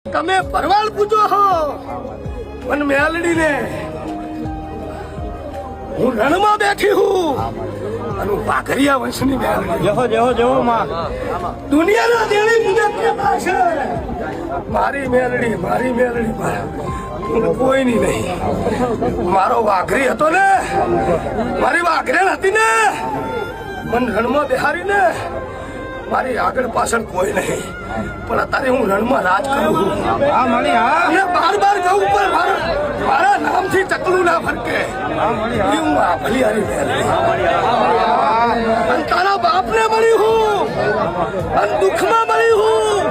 તમે પરવાળ પૂછો હો મન મેલડી ને હું રણમાં બેઠી હું અને પાઘરિયા વંશની મેલડી જેહો જેહો જેહો માં દુનિયાના દેવી મુજબ કેતા છે મારી મેલડી કોઈની નહીં. મારો વાઘરી હતો ને મારી વાઘરેણ હતી ને મને રણમાં બેહારી ને મારી આગળ પાછળ કોઈ નહીં પણ અત્યારે હું રણમાં રાજ કરું છું. હા મળી હા અને બાર જવું પર મારા નામથી ચકલું ના ફરકે હું આ ભલિયારી મેલડી અને તારા બાપને મળી હું અને દુઃખમાં મળી હું